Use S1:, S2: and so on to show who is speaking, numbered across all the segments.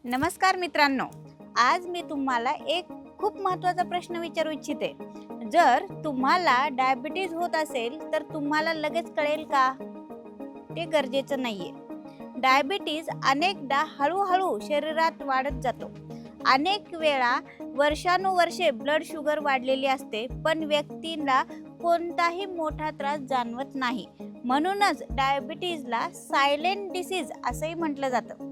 S1: नमस्कार मित्रांनो, आज मी तुम्हाला एक खूप महत्त्वाचा प्रश्न विचारू इच्छिते. जर तुम्हाला डायबिटीज होत असेल तर तुम्हाला लगेच कळेल का? ते गरजेचं नाहीये. डायबिटीज अनेकदा हळूहळू शरीरात वाढत जातो. अनेक वेळा वर्षानुवर्षे ब्लड शुगर वाढलेली असते, पण व्यक्तीला कोणताही मोठा त्रास जाणवत नाही. म्हणूनच डायबिटीजला सायलेंट डिसीज असंही म्हटलं जातं.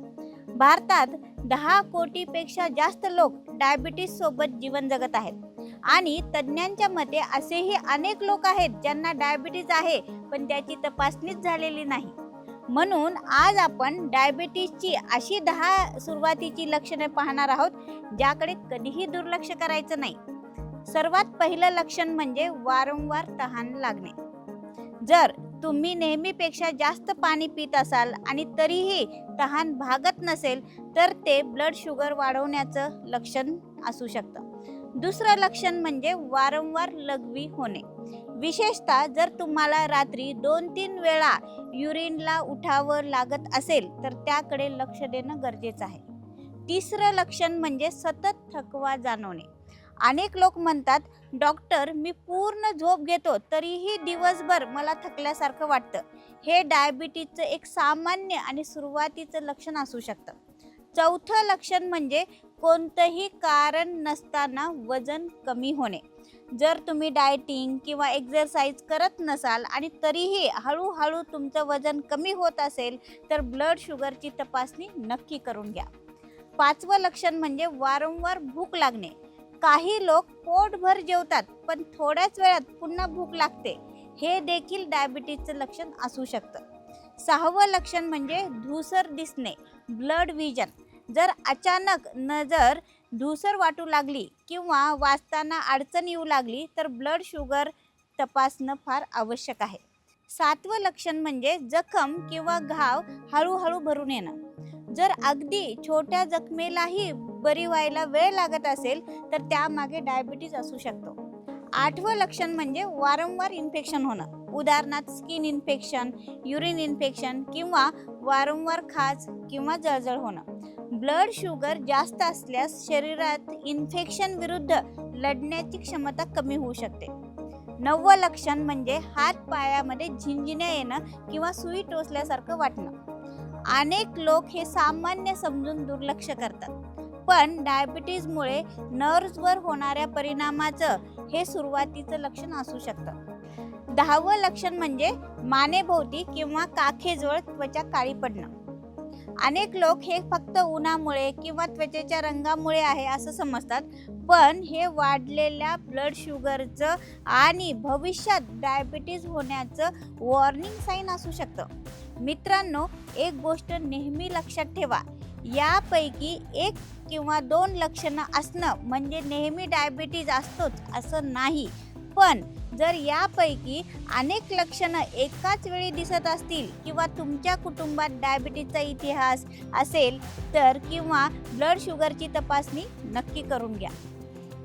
S1: भारतात 10 कोटीपेक्षा जास्त लोक डायबिटीज सोबत जीवन जगत आहेत आणि तज्ज्ञांच्या मते असेही अनेक लोक आहेत ज्यांना डायबिटीज आहे पण त्याची तपासणीच झालेली नाही. म्हणून आज आपण डायबिटीजची अशी 10 सुरुवातीची लक्षणे पाहणार आहोत ज्याकडे कधीही दुर्लक्ष करायचं नाही. सर्वात पहिलं लक्षण म्हणजे वारंवार तहान लागणे. जर तुम्ही नेहमीपेक्षा जास्त पाणी पित असाल आणि तरीही तहान भागत नसेल तर ते ब्लड शुगर वाढवण्याचं लक्षण असू शकतं. दुसरं लक्षण म्हणजे वारंवार लघवी होणे. विशेषतः जर तुम्हाला रात्री 2-3 वेळा युरिनला उठावं लागत असेल तर त्याकडे लक्ष देणं गरजेचं आहे. तिसरं लक्षण म्हणजे सतत थकवा जाणवणे. अनेक लोक म्हणतात, डॉक्टर मी पूर्ण झोप घेतो तरीही दिवसभर मला थकल्यासारखं वाटतं. हे डायबिटीजचं एक सामान्य आणि सुरुवातीचं लक्षण असू शकतं. चौथं लक्षण म्हणजे कोणतंही कारण नसताना वजन कमी होणे. जर तुम्ही डायटिंग किंवा एक्सरसाइज करत नसाल आणि तरीही हळूहळू तुमचं वजन कमी होत असेल तर ब्लड शुगरची तपासणी नक्की करून घ्या. पाचवं लक्षण म्हणजे वारंवार भूक लागणे. काही लोक पोटभर जेवतात पण थोड्याच वेळात पुन्हा भूक लागते. हे देखील डायबिटीजचं लक्षण असू शकतं. सहावं लक्षण म्हणजे धूसर दिसणे, ब्लड विजन. जर अचानक नजर धूसर वाटू लागली किंवा वाचताना अडचण येऊ लागली तर ब्लड शुगर तपासणं फार आवश्यक आहे. सातवं लक्षण म्हणजे जखम किंवा घाव हळूहळू भरून येणं. जर अगदी छोट्या जखमेलाही बरी व्हायला वेळ लागत असेल तर त्यामागे डायबिटीज असू शकतो. आठवं लक्षण म्हणजे वारंवार इन्फेक्शन होणं. उदाहरणार्थ स्किन इन्फेक्शन, युरिन इन्फेक्शन किंवा वारंवार खाज किंवा जळजळ होणं. ब्लड शुगर जास्त असल्यास शरीरात इन्फेक्शन विरुद्ध लढण्याची क्षमता कमी होऊ शकते. नववं लक्षण म्हणजे हात पायामध्ये झिंझिण्या येणं किंवा सुई टोचल्यासारखं वाटणं. अनेक लोक हे सामान्य समजून दुर्लक्ष करतात, पण डायबिटीजमुळे नर्व्हजवर होणाऱ्या परिणामाचं हे सुरुवातीचं लक्षण असू शकतं. 10वं लक्षण म्हणजे मानेभोवती किंवा काखेजवळ त्वचा काळी पडणं. अनेक लोक हे फक्त उन्हामुळे किंवा त्वचेच्या रंगामुळे आहे असं समजतात, पण हे वाढलेल्या ब्लड शुगरचं आणि भविष्यात डायबिटीज होण्याचं वॉर्निंग साईन असू शकतं. मित्रांनो, एक गोष्ट नेहमी लक्षात ठेवा, यापैकी 1 किंवा 2 लक्षणं असणं म्हणजे नेहमी डायबिटीज असतोच असं नाही. पण जर यापैकी अनेक लक्षणं एकाच वेळी दिसत असतील किंवा तुमच्या कुटुंबात डायबिटीजचा इतिहास असेल तर किंवा ब्लड शुगरची तपासणी नक्की करून घ्या.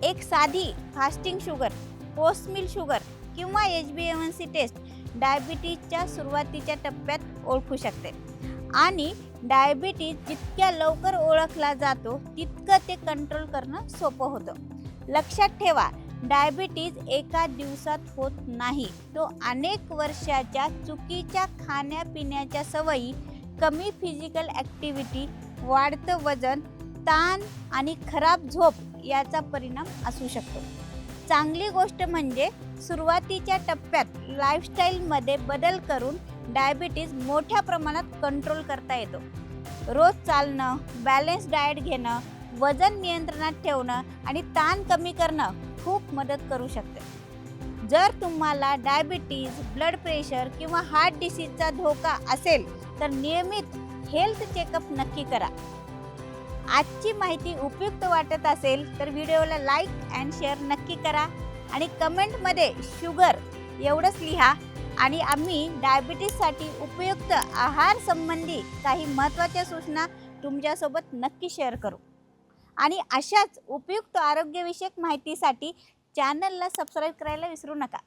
S1: एक साधी fasting sugar, post meal sugar किंवा HbA1c टेस्ट डायबिटीजच्या सुरुवातीच्या टप्प्यात ओळखू शकते आणि डायबिटीज जितक्या लवकर ओळखला जातो तितकं ते कंट्रोल करणं सोपं होतं. लक्षात ठेवा, डायबिटीज एका दिवसात होत नाही. तो अनेक वर्षाच्या चुकीच्या खाण्यापिण्याच्या सवयी, कमी फिजिकल ॲक्टिव्हिटी, वाढतं वजन, ताण आणि खराब झोप याचा परिणाम असू शकतो. चांगली गोष्ट म्हणजे सुरुवातीच्या टप्प्यात लाईफस्टाईलमध्ये बदल करून डायबिटीज मोठ्या प्रमाणात कंट्रोल करता येतो. रोज चालणं, बॅलन्स डाएट घेणं, वजन नियंत्रणात ठेवणं आणि ताण कमी करणं खूप मदत करू शकते. जर तुम्हाला डायबिटीज, ब्लड प्रेशर किंवा हार्ट डिसीजचा धोका असेल तर नियमित हेल्थ चेकअप नक्की करा. आजची माहिती उपयुक्त वाटत असेल तर व्हिडिओला लाईक अँड शेअर नक्की करा आणि कमेंटमध्ये शुगर एवढंच लिहा आणि आम्ही डायबिटीजसाठी उपयुक्त आहार संबंधी काही महत्त्वाच्या सूचना तुमच्यासोबत नक्की शेअर करू. आणि अशाच उपयुक्त आरोग्यविषयक माहितीसाठी चॅनलला सबस्क्राईब करायला विसरू नका.